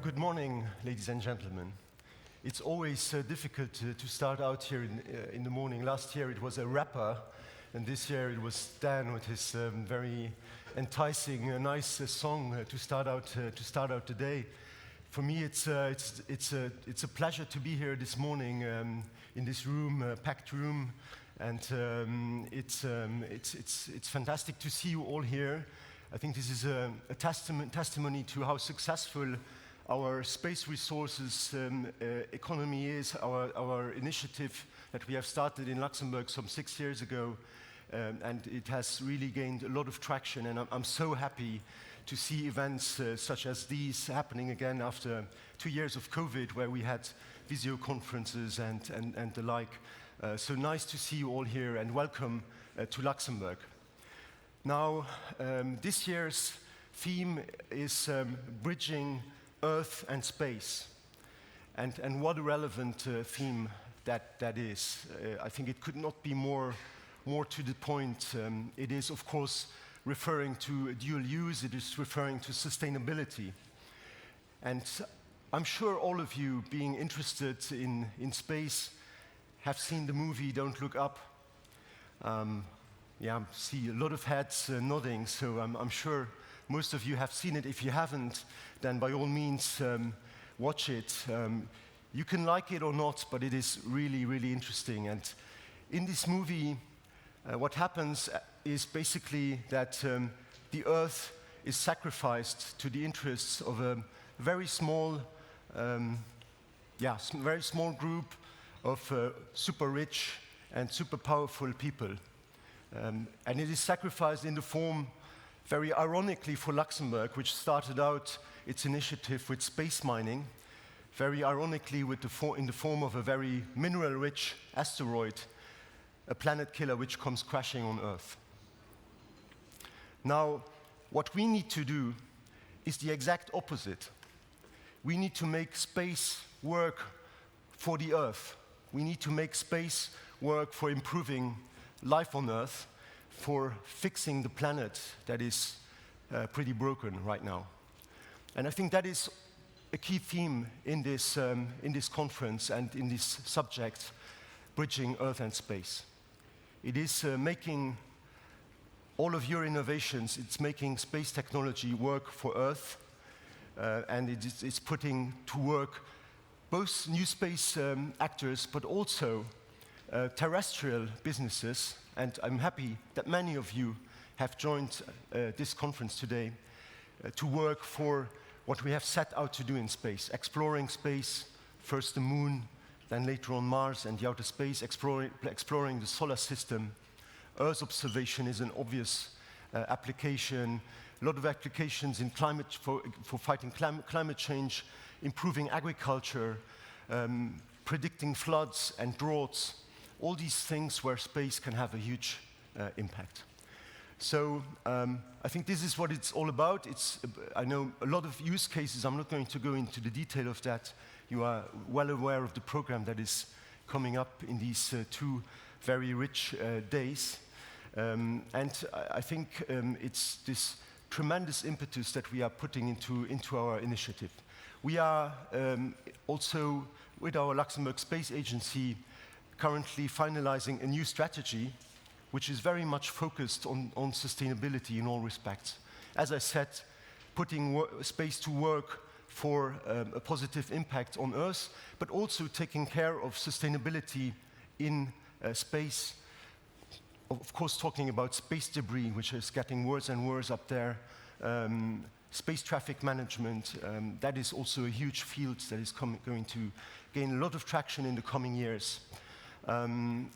Good morning, ladies and gentlemen. It's always difficult to start out here in the morning. Last year it was a rapper, and this year it was Dan with his very enticing, nice song to start out the day. For me, it's a pleasure to be here this morning in this room, packed room, and it's fantastic to see you all here. I think this is a testimony to how successful our space resources economy is, our initiative that we have started in Luxembourg some 6 years ago, and it has really gained a lot of traction, and I'm so happy to see events such as these happening again after 2 years of COVID, where we had video conferences and the like. So nice to see you all here, and welcome to Luxembourg. Now, this year's theme is bridging Earth and space, and what a relevant theme that is. I think it could not be more to the point. It is, of course, referring to dual use. It is referring to sustainability, and I'm sure all of you, being interested in space, have seen the movie Don't Look Up. Yeah, I see a lot of heads nodding, so I'm sure most of you have seen it. If you haven't, then by all means watch it. You can like it or not, but it is really, really interesting. And in this movie, what happens is basically that the Earth is sacrificed to the interests of a very small, very small group of super rich and super powerful people. And it is sacrificed in the form, very ironically for Luxembourg, which started out its initiative with space mining, very ironically in the form of a very mineral-rich asteroid, a planet killer which comes crashing on Earth. Now, what we need to do is the exact opposite. We need to make space work for the Earth. We need to make space work for improving life on Earth, for fixing the planet that is pretty broken right now. And I think that is a key theme in this conference and in this subject, bridging Earth and space. It is making all of your innovations, it's making space technology work for Earth, and it's putting to work both new space actors, but also terrestrial businesses, and I'm happy that many of you have joined this conference today to work for what we have set out to do in space, exploring space, first the moon, then later on Mars and the outer space, exploring the solar system. Earth observation is an obvious application, a lot of applications in climate for fighting climate change, improving agriculture, predicting floods and droughts, all these things where space can have a huge impact. So I think this is what it's all about. I know a lot of use cases. I'm not going to go into the detail of that. You are well aware of the program that is coming up in these 2 very rich days. And I think it's this tremendous impetus that we are putting into our initiative. We are also, with our Luxembourg Space Agency, currently finalizing a new strategy which is very much focused on sustainability in all respects. As I said, putting space to work for a positive impact on Earth, but also taking care of sustainability in space. Of course, talking about space debris, which is getting worse and worse up there, space traffic management, that is also a huge field that is going to gain a lot of traction in the coming years. I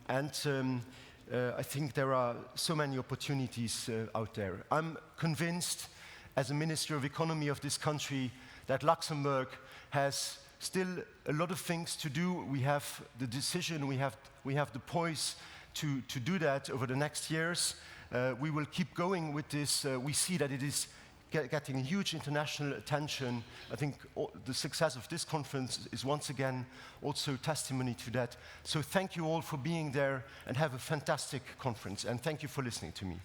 think there are so many opportunities out there. I'm convinced, as a Minister of Economy of this country, that Luxembourg has still a lot of things to do. We have the decision, we have the poise to do that over the next years. We will keep going with this. We see that it is getting huge international attention. I think the success of this conference is once again also testimony to that. So thank you all for being there, and have a fantastic conference, and thank you for listening to me.